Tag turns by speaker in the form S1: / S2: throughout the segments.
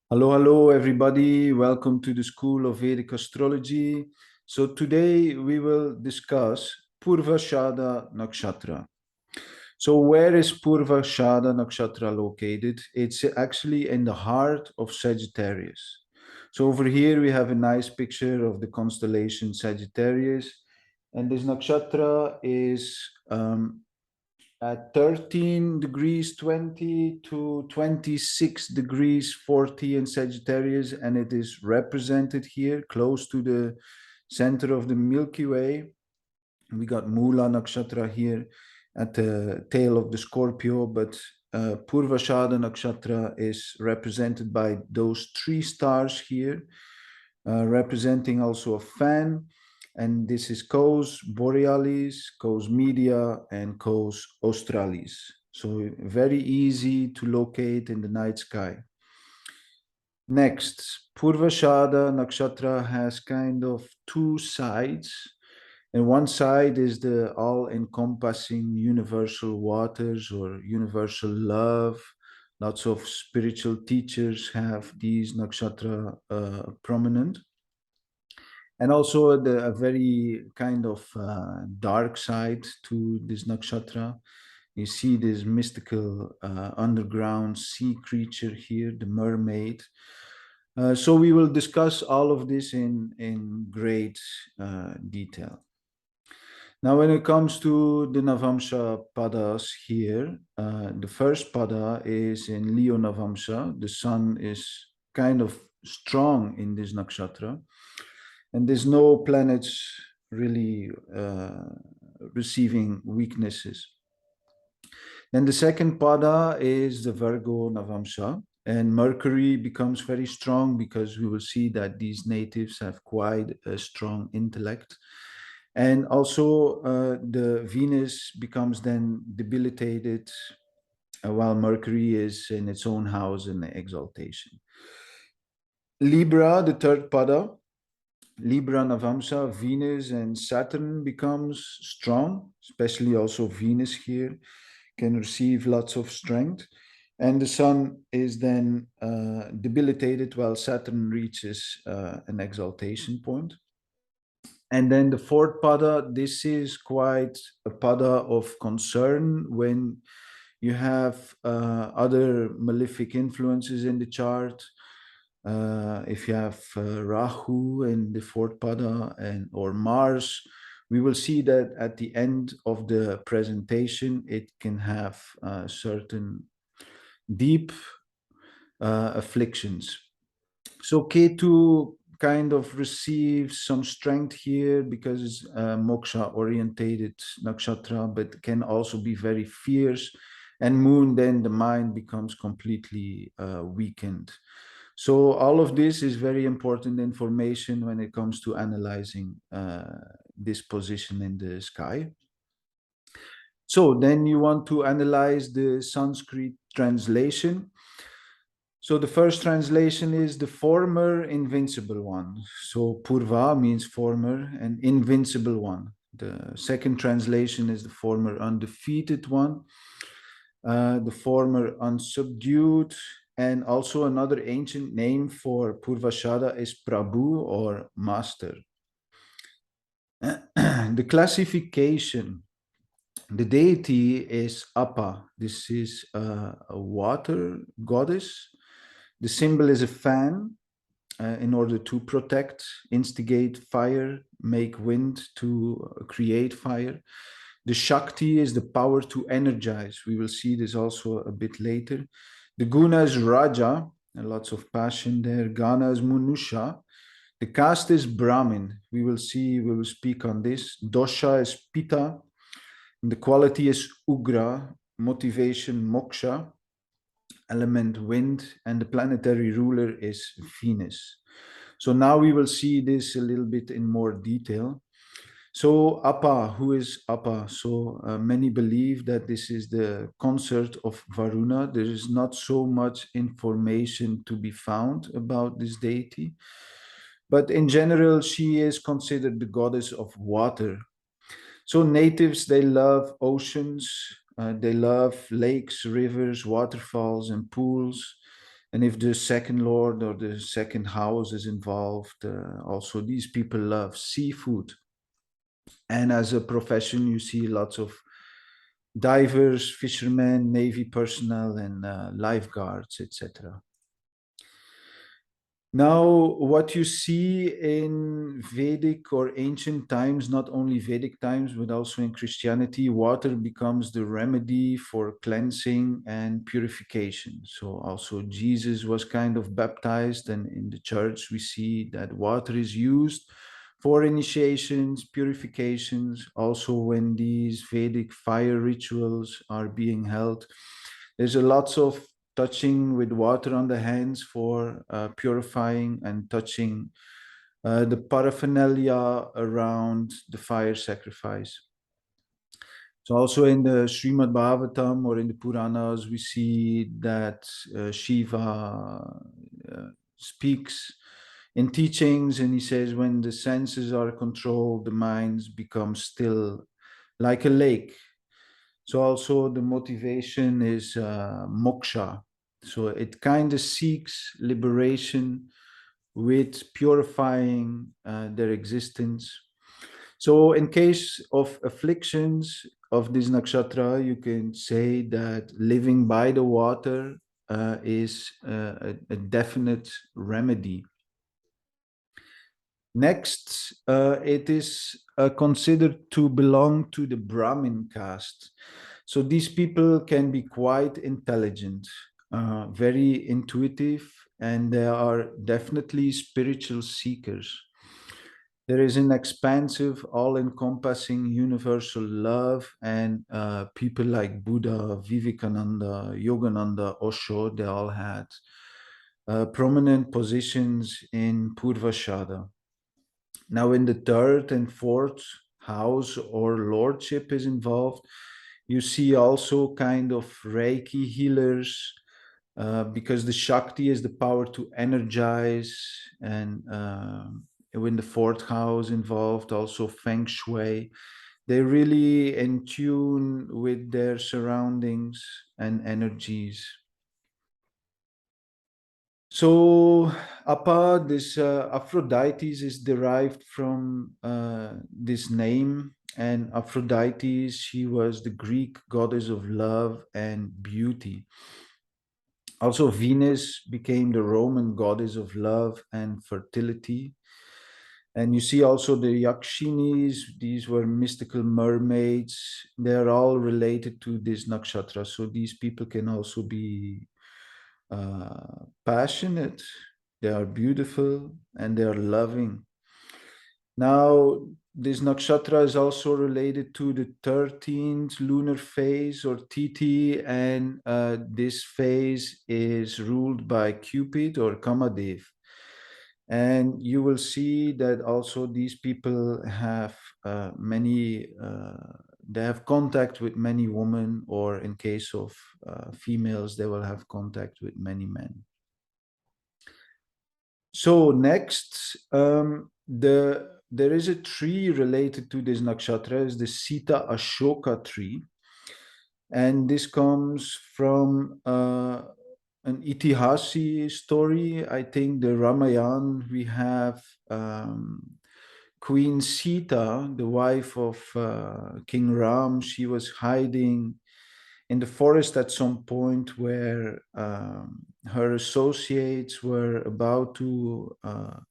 S1: Hello, everybody. Welcome to the School of Vedic Astrology. So today we will discuss Purva Ashadha Nakshatra. So where is Purva Ashadha Nakshatra located? It's actually in the heart of Sagittarius. So over here we have a nice picture of the constellation Sagittarius. And this nakshatra is at 13 degrees 20 to 26 degrees 40 in Sagittarius, and it is represented here close to the center of the Milky Way. We got Mula Nakshatra here at the tail of the Scorpio, but Purva Ashadha Nakshatra is represented by those three stars here, representing also a fan. And this is Cos Borealis, Cos Media, and Cos Australis. So very easy to locate in the night sky. Next, Purva Ashadha Nakshatra has kind of two sides. And one side is the all-encompassing universal waters or universal love. Lots of spiritual teachers have these nakshatra prominent. And also a very kind of dark side to this nakshatra. You see this mystical underground sea creature here, the mermaid. So we will discuss all of this in great detail. Now, when it comes to the Navamsha padas here, the first pada is in Leo Navamsha. The sun is kind of strong in this nakshatra. And there's no planets really receiving weaknesses. Then the second pada is the Virgo Navamsha, and Mercury becomes very strong because we will see that these natives have quite a strong intellect. And also the Venus becomes then debilitated while Mercury is in its own house in exaltation. Libra, the third pada, Libra Navamsha, Venus and Saturn becomes strong, especially also Venus here can receive lots of strength. And the Sun is then debilitated while Saturn reaches an exaltation point. And then the fourth pada, this is quite a pada of concern when you have other malefic influences in the chart. If you have Rahu in the fourth pada or Mars, we will see that at the end of the presentation, it can have certain deep afflictions. So Ketu kind of receives some strength here because it's moksha orientated nakshatra, but can also be very fierce. And Moon, then the mind becomes completely weakened. So all of this is very important information when it comes to analyzing this position in the sky. So then you want to analyze the Sanskrit translation. So the first translation is the former invincible one. So Purva means former and invincible one. The second translation is the former undefeated one, the former unsubdued, and also another ancient name for Purva Ashadha is Prabhu or master. The classification, the deity is Apah. This is a water goddess. The symbol is a fan in order to protect, instigate fire, make wind to create fire. The Shakti is the power to energize. We will see this also a bit later. The Guna is Raja, and lots of passion there. Gana is Manusha. The caste is Brahmin. We will speak on this. Dosha is Pitta. And the quality is Ugra, motivation, moksha, element wind, and the planetary ruler is Venus. So now we will see this a little bit in more detail. So Apah, who is Apah? So many believe that this is the consort of Varuna. There is not so much information to be found about this deity. But in general, she is considered the goddess of water. So natives, they love oceans. They love lakes, rivers, waterfalls, and pools. And if the second lord or the second house is involved, also these people love seafood. And as a profession, you see lots of divers, fishermen, navy personnel, and lifeguards, etc. Now, what you see in Vedic or ancient times, not only Vedic times, but also in Christianity, water becomes the remedy for cleansing and purification. So, also Jesus was kind of baptized, and in the church, we see that water is used for initiations, purifications. Also, when these Vedic fire rituals are being held, there's a lots of touching with water on the hands for purifying, and touching the paraphernalia around the fire sacrifice. So also in the Srimad Bhagavatam or in the Puranas, we see that Shiva speaks in teachings, and he says, when the senses are controlled, the minds become still like a lake. So also the motivation is moksha. So it kind of seeks liberation with purifying their existence. So in case of afflictions of this nakshatra, you can say that living by the water is a definite remedy. Next, it is considered to belong to the Brahmin caste. So these people can be quite intelligent, very intuitive, and they are definitely spiritual seekers. There is an expansive, all-encompassing universal love, and people like Buddha, Vivekananda, Yogananda, Osho, they all had prominent positions in Purva Ashadha. Now, in the third and fourth house, or lordship is involved, you see also kind of Reiki healers, because the Shakti is the power to energize. And when the fourth house involved, also Feng Shui, they're really in tune with their surroundings and energies. So, Apah, this Aphrodite is derived from this name. And Aphrodite, she was the Greek goddess of love and beauty. Also, Venus became the Roman goddess of love and fertility. And you see also the Yakshinis, these were mystical mermaids. They're all related to this nakshatra. So these people can also be passionate, they are beautiful, and they are loving. Now, this nakshatra is also related to the 13th lunar phase, or Tithi, and this phase is ruled by Cupid or Kamadev. And you will see that also these people have they have contact with many women, or in case of females, they will have contact with many men. So next, there is a tree related to this nakshatra, is the Sita Ashoka tree. And this comes from an Itihasi story. I think the Ramayana, we have Queen Sita, the wife of King Ram. She was hiding in the forest at some point where her associates were about to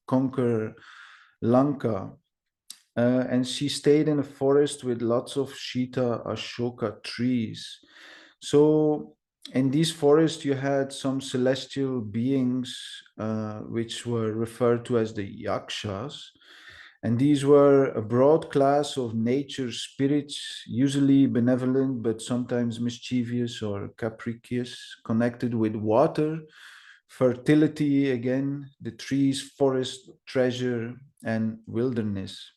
S1: conquer Lanka. And she stayed in a forest with lots of Sita Ashoka trees. So in these forests, you had some celestial beings, which were referred to as the Yakshas. And these were a broad class of nature spirits, usually benevolent, but sometimes mischievous or capricious, connected with water, fertility, again, the trees, forest, treasure, and wilderness.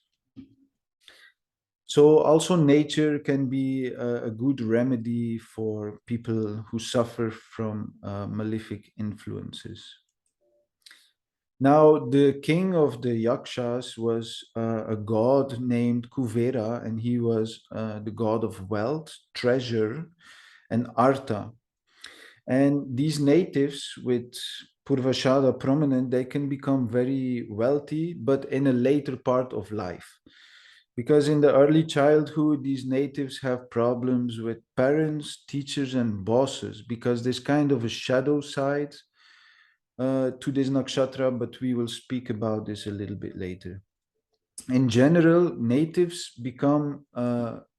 S1: So also nature can be a good remedy for people who suffer from malefic influences. Now, the king of the Yakshas was a god named Kuvera, and he was the god of wealth, treasure, and artha. And these natives with Purva Ashadha prominent, they can become very wealthy, but in a later part of life. Because in the early childhood, these natives have problems with parents, teachers, and bosses, because there's kind of a shadow side to this nakshatra, but we will speak about this a little bit later. In general, natives become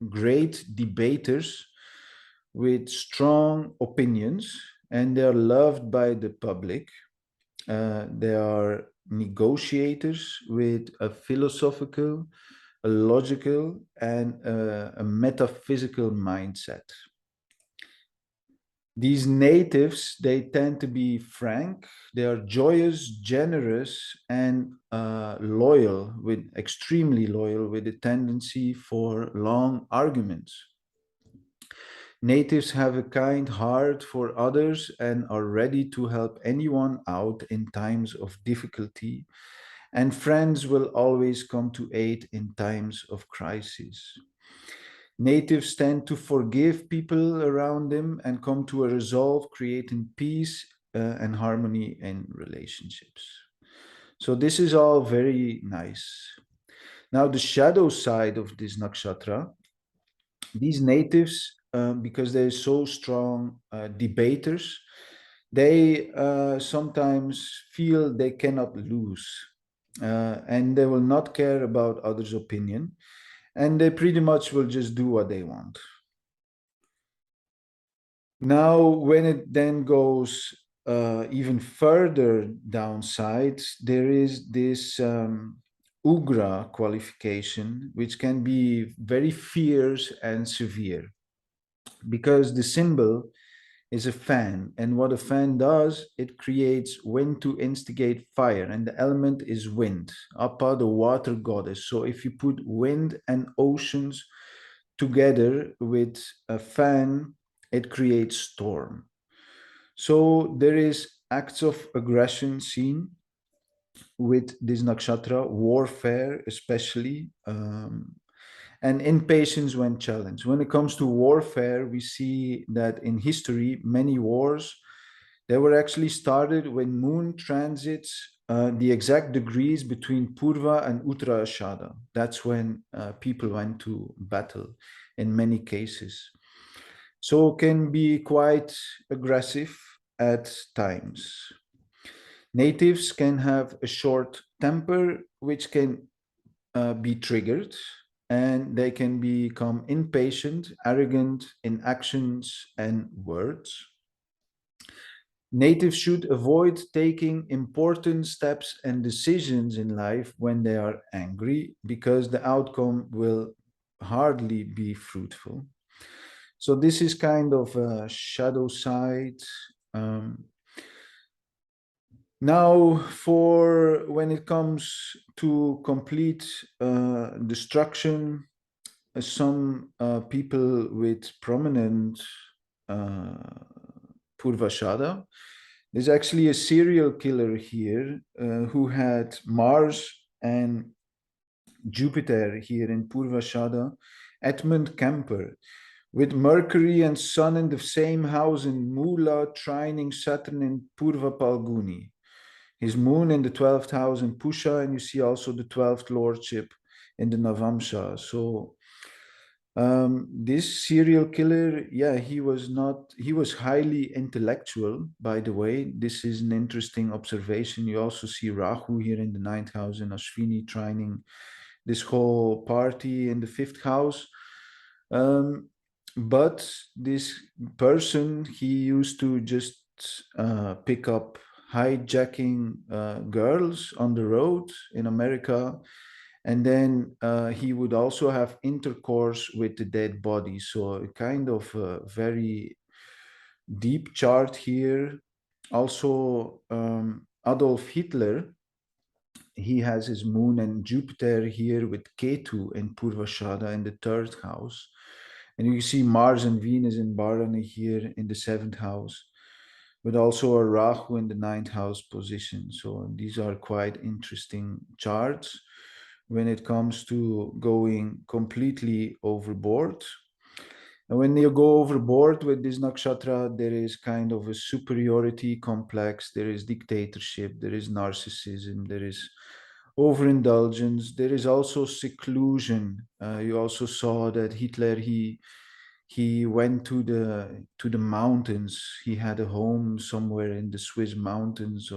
S1: great debaters with strong opinions, and they are loved by the public. They are negotiators with a philosophical, a logical, and a metaphysical mindset. These natives, they tend to be frank, they are joyous, generous, and loyal, with extremely loyal, with a tendency for long arguments. Natives have a kind heart for others and are ready to help anyone out in times of difficulty, and friends will always come to aid in times of crisis. Natives tend to forgive people around them and come to a resolve, creating peace and harmony in relationships. So this is all very nice. Now, the shadow side of this nakshatra, these natives, because they're so strong debaters, they sometimes feel they cannot lose, and they will not care about others' opinion, and they pretty much will just do what they want. Now, when it then goes even further downside, there is this Ugra qualification, which can be very fierce and severe, because the symbol is a fan, and what a fan does, it creates wind to instigate fire, and the element is wind, Apah, the water goddess. So if you put wind and oceans together with a fan, it creates storm. So there is acts of aggression seen with this nakshatra, warfare especially, and impatience when challenged. When it comes to warfare, we see that in history, many wars, they were actually started when moon transits the exact degrees between Purva and Uttara Ashadha. That's when people went to battle in many cases. So can be quite aggressive at times. Natives can have a short temper, which can be triggered, and they can become impatient, arrogant in actions and words. Natives should avoid taking important steps and decisions in life when they are angry, because the outcome will hardly be fruitful. So this is kind of a shadow side. Now, for when it comes to complete destruction, some people with prominent Purva Ashadha, there's actually a serial killer here who had Mars and Jupiter here in Purva Ashadha, Edmund Kemper, with Mercury and Sun in the same house in Mula, trining Saturn in Purva Palguni. His moon in the 12th house in Pusha, and you see also the 12th lordship in the Navamsha. So this serial killer, yeah, he was highly intellectual, by the way. This is an interesting observation. You also see Rahu here in the 9th house in Ashwini trining this whole party in the 5th house. But this person, he used to just pick up hijacking girls on the road in America, and then he would also have intercourse with the dead body. So a kind of a very deep chart here. Also, Adolf Hitler, he has his moon and Jupiter here with Ketu in Purva Ashadha in the 3rd house. And you see Mars and Venus in Bharani here in the 7th house, but also a Rahu in the 9th house position. So these are quite interesting charts when it comes to going completely overboard. And when you go overboard with this nakshatra, there is kind of a superiority complex, there is dictatorship, there is narcissism, there is overindulgence, there is also seclusion. You also saw that Hitler, he went to the mountains. He had a home somewhere in the Swiss mountains,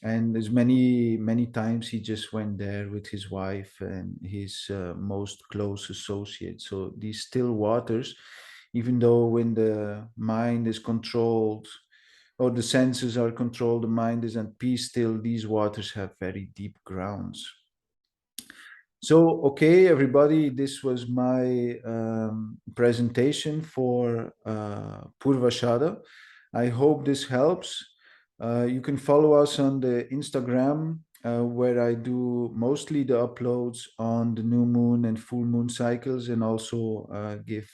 S1: and there's many times he just went there with his wife and his most close associates. So these still waters, even though when the mind is controlled or the senses are controlled, the mind is at peace, still these waters have very deep grounds. So, okay, everybody, this was my presentation for Purva Ashadha. I hope this helps. You can follow us on the Instagram, where I do mostly the uploads on the new moon and full moon cycles, and also give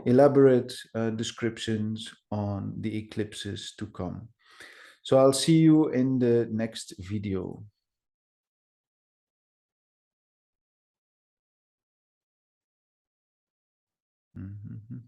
S1: elaborate descriptions on the eclipses to come. So I'll see you in the next video. Mhm.